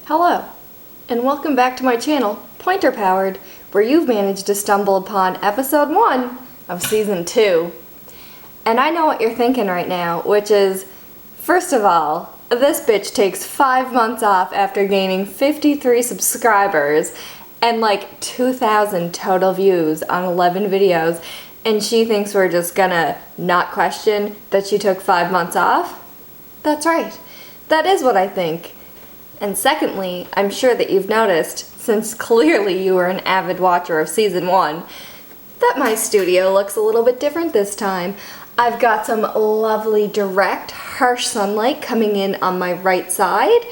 Hello, and welcome back to my channel, Pointer Powered, where you've managed to stumble upon episode 1 of season 2. And I know what you're thinking right now, which is, first of all, this bitch takes 5 months off after gaining 53 subscribers and like 2,000 total views on 11 videos, and she thinks we're just gonna not question that she took 5 months off? That's right. That is what I think. And secondly, I'm sure that you've noticed, since clearly you were an avid watcher of season 1, that my studio looks a little bit different this time. I've got some lovely direct, harsh sunlight coming in on my right side,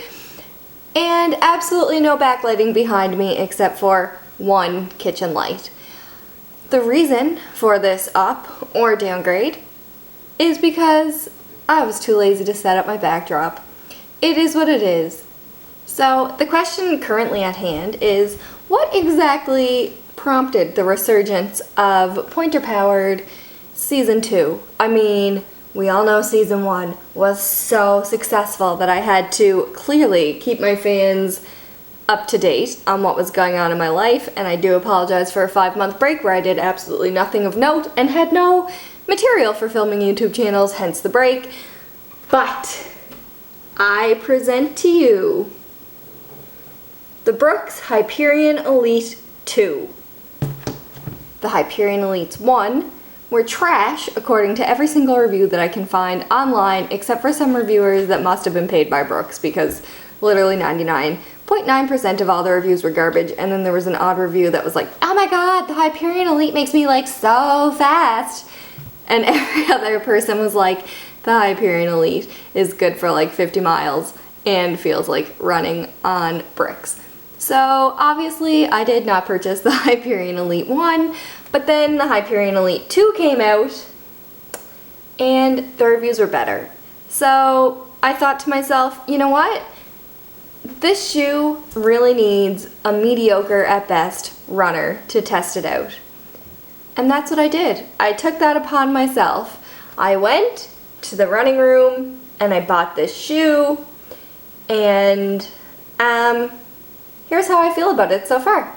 and absolutely no backlighting behind me except for one kitchen light. The reason for this up or downgrade is because I was too lazy to set up my backdrop. It is what it is. So the question currently at hand is, what exactly prompted the resurgence of Pointer Powered season 2? I mean, we all know season 1 was so successful that I had to clearly keep my fans up to date on what was going on in my life, and I do apologize for a 5-month break where I did absolutely nothing of note and had no material for filming YouTube channels, hence the break. But I present to you the Brooks Hyperion Elite 2. The Hyperion Elites 1 were trash according to every single review that I can find online, except for some reviewers that must have been paid by Brooks, because literally 99.9% of all the reviews were garbage, and then there was an odd review that was like, oh my god, the Hyperion Elite makes me like so fast, and every other person was like, the Hyperion Elite is good for like 50 miles and feels like running on bricks. So obviously I did not purchase the Hyperion Elite 1, but then the Hyperion Elite 2 came out and the reviews were better. So I thought to myself, you know what? This shoe really needs a mediocre at best runner to test it out. And that's what I did. I took that upon myself. I went to the running room and I bought this shoe, and here's how I feel about it so far.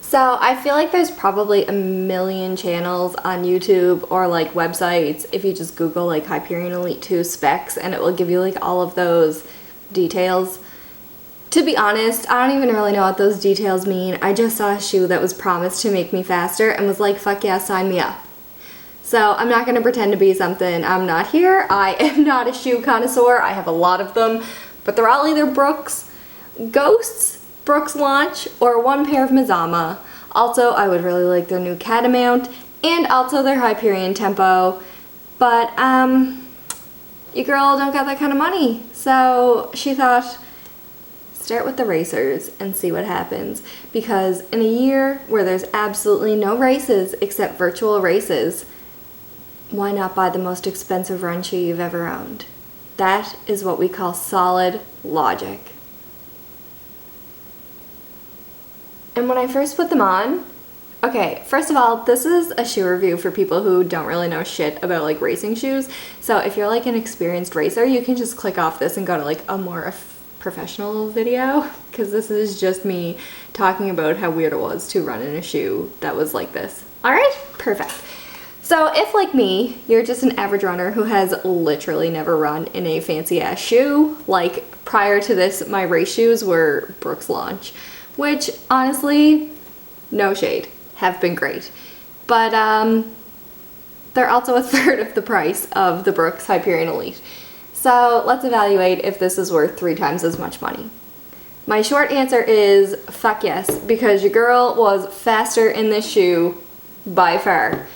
So I feel like there's probably a million channels on YouTube or like websites if you just Google like Hyperion Elite 2 specs, and it will give you like all of those details. To be honest, I don't even really know what those details mean. I just saw a shoe that was promised to make me faster and was like, fuck yeah, sign me up. So I'm not going to pretend to be something I'm not here. I am not a shoe connoisseur. I have a lot of them, but they're all either Brooks, Ghosts, Brooks Launch, or one pair of Mizama. Also, I would really like their new Catamount, and also their Hyperion Tempo, but your girl don't got that kind of money. So she thought, start with the racers and see what happens, because in a year where there's absolutely no races except virtual races, why not buy the most expensive run shoe you've ever owned? That is what we call solid logic. And when I first put them on, okay, first of all, this is a shoe review for people who don't really know shit about like racing shoes. So if you're like an experienced racer, you can just click off this and go to like a more professional video, because this is just me talking about how weird it was to run in a shoe that was like this. All right, perfect. So if, like me, you're just an average runner who has literally never run in a fancy ass shoe, like prior to this, my race shoes were Brooks Launch, which honestly, no shade, have been great. But they're also a third of the price of the Brooks Hyperion Elite. So let's evaluate if this is worth 3 times as much money. My short answer is fuck yes, because your girl was faster in this shoe by far.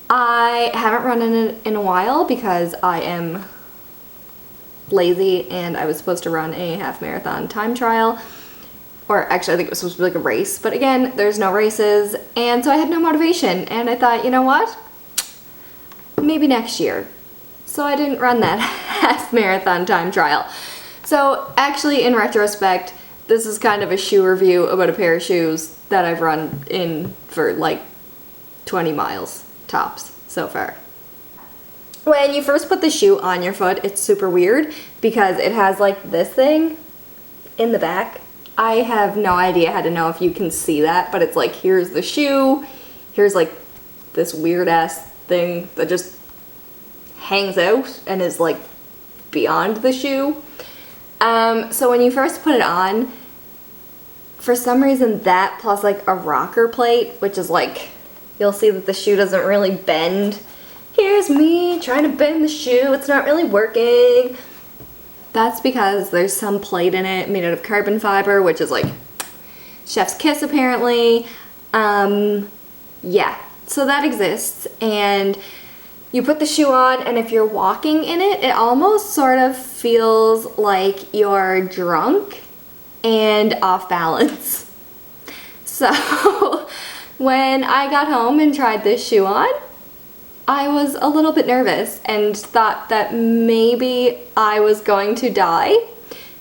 I haven't run in it in a while because I am lazy and I was supposed to run a half marathon time trial. Or actually I think it was supposed to be like a race, but again, there's no races, and so I had no motivation, and I thought, you know what? Maybe next year. So I didn't run that half marathon time trial. So actually, in retrospect, this is kind of a shoe review about a pair of shoes that I've run in for like 20 miles tops so far. When you first put the shoe on your foot, it's super weird because it has like this thing in the back. I have no idea how to know if you can see that, but it's like, here's the shoe, here's like this weird ass thing that just hangs out and is like beyond the shoe. So when you first put it on, for some reason that plus like a rocker plate, which is like, you'll see that the shoe doesn't really bend. Here's me trying to bend the shoe, it's not really working. That's because there's some plate in it made out of carbon fiber, which is like chef's kiss apparently. Yeah, so that exists, and you put the shoe on, and if you're walking in it, it almost sort of feels like you're drunk and off balance. So when I got home and tried this shoe on, I was a little bit nervous and thought that maybe I was going to die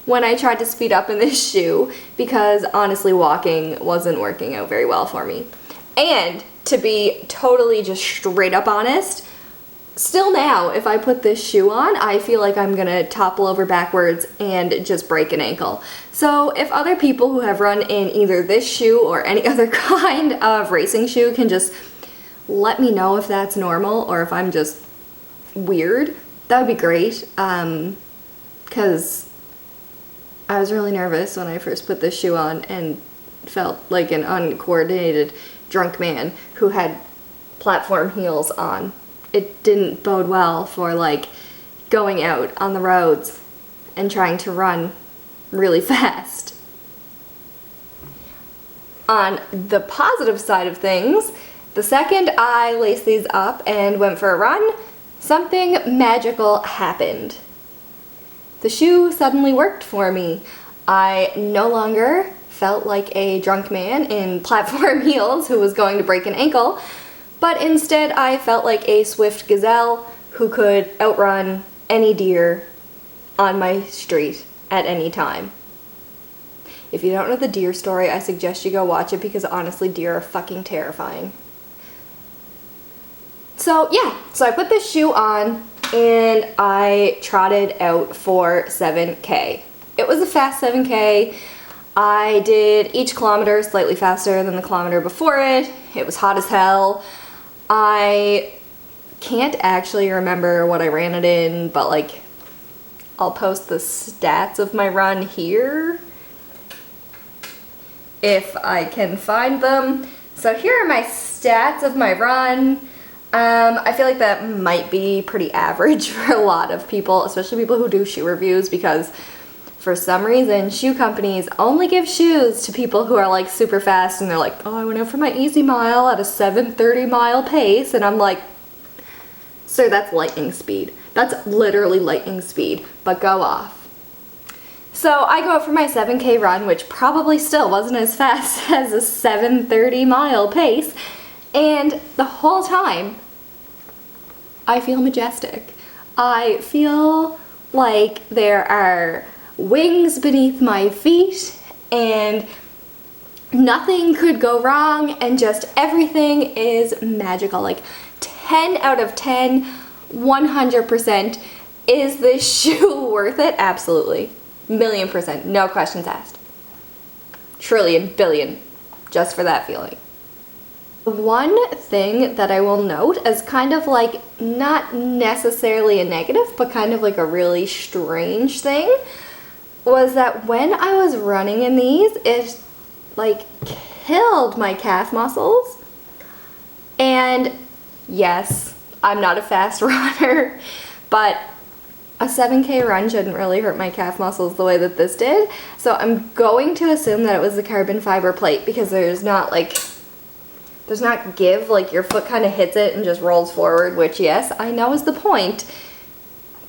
when I tried to speed up in this shoe, because honestly walking wasn't working out very well for me. And to be totally just straight up honest, still now, if I put this shoe on, I feel like I'm gonna topple over backwards and just break an ankle. So if other people who have run in either this shoe or any other kind of racing shoe can just let me know if that's normal or if I'm just weird, that would be great. Because I was really nervous when I first put this shoe on and felt like an uncoordinated drunk man who had platform heels on. It didn't bode well for like going out on the roads and trying to run really fast. On the positive side of things, the second I laced these up and went for a run, something magical happened. The shoe suddenly worked for me. I no longer felt like a drunk man in platform heels who was going to break an ankle, but instead I felt like a swift gazelle who could outrun any deer on my street at any time. If you don't know the deer story, I suggest you go watch it, because honestly, deer are fucking terrifying. So yeah, so I put this shoe on and I trotted out for 7K. It was a fast 7K. I did each kilometer slightly faster than the kilometer before it. It was hot as hell. I can't actually remember what I ran it in, but like, I'll post the stats of my run here if I can find them. So here are my stats of my run. I feel like that might be pretty average for a lot of people, especially people who do shoe reviews, because for some reason shoe companies only give shoes to people who are like super fast, and they're like, oh, I went out for my easy mile at a 7:30 mile pace, and I'm like, sir, that's lightning speed. That's literally lightning speed, but go off. So I go out for my 7K run, which probably still wasn't as fast as a 7:30 mile pace, and the whole time I feel majestic. I feel like there are wings beneath my feet and nothing could go wrong, and just everything is magical. Like 10 out of 10, 100%. Is this shoe worth it? Absolutely. $1,000,000%. No questions asked. Trillion, billion, just for that feeling. One thing that I will note as kind of like not necessarily a negative, but kind of like a really strange thing, was that when I was running in these, it like killed my calf muscles. And yes, I'm not a fast runner, but a 7K run shouldn't really hurt my calf muscles the way that this did. So I'm going to assume that it was the carbon fiber plate, because there's not give, like your foot kind of hits it and just rolls forward, which yes, I know is the point,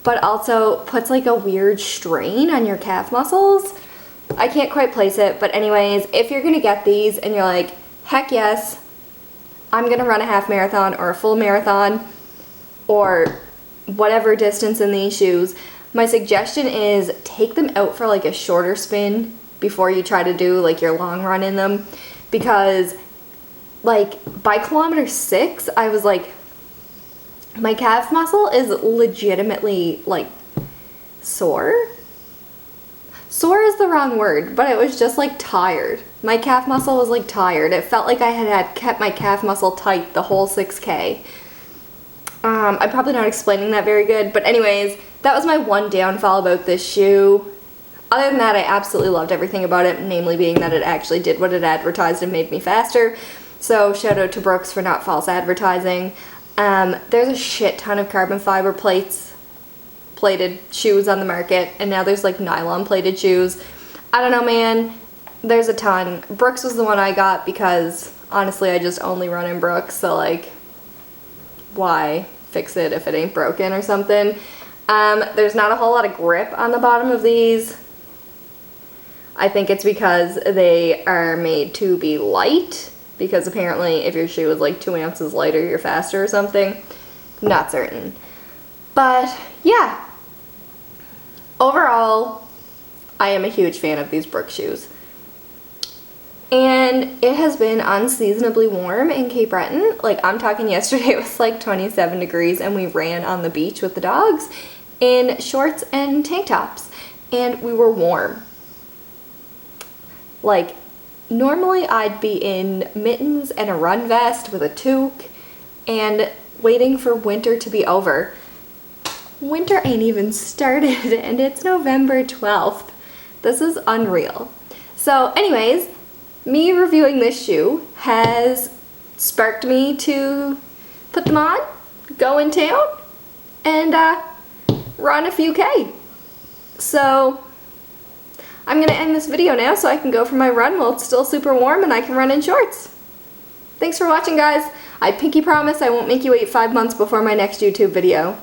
but also puts like a weird strain on your calf muscles. I can't quite place it, but anyways, if you're gonna get these and you're like, heck yes, I'm gonna run a half marathon or a full marathon or whatever distance in these shoes, my suggestion is take them out for like a shorter spin before you try to do like your long run in them, because like by kilometer 6, I was like, my calf muscle is legitimately like sore. sore is the wrong word, but it was just like tired. My calf muscle was like tired. It felt like I had kept my calf muscle tight the whole 6K. I'm probably not explaining that very good, but anyways, that was my one downfall about this shoe. Other than that, I absolutely loved everything about it, namely being that it actually did what it advertised and made me faster. So shout out to Brooks for not false advertising. There's a shit ton of carbon fiber plated shoes on the market, and now there's like nylon plated shoes. I don't know, man. There's a ton. Brooks was the one I got because honestly I just only run in Brooks, so like why fix it if it ain't broken or something. There's not a whole lot of grip on the bottom of these. I think it's because they are made to be light, because apparently if your shoe is like 2 ounces lighter, you're faster or something. Not certain. But yeah, overall, I am a huge fan of these Brooks shoes. And it has been unseasonably warm in Cape Breton. Like, I'm talking yesterday, it was like 27 degrees and we ran on the beach with the dogs in shorts and tank tops. And we were warm. Like, normally I'd be in mittens and a run vest with a toque and waiting for winter to be over. Winter ain't even started and it's November 12th. This is unreal. So anyways, me reviewing this shoe has sparked me to put them on, go in town, and run a few K. So I'm gonna end this video now so I can go for my run while it's still super warm and I can run in shorts. Thanks for watching, guys. I pinky promise I won't make you wait 5 months before my next YouTube video.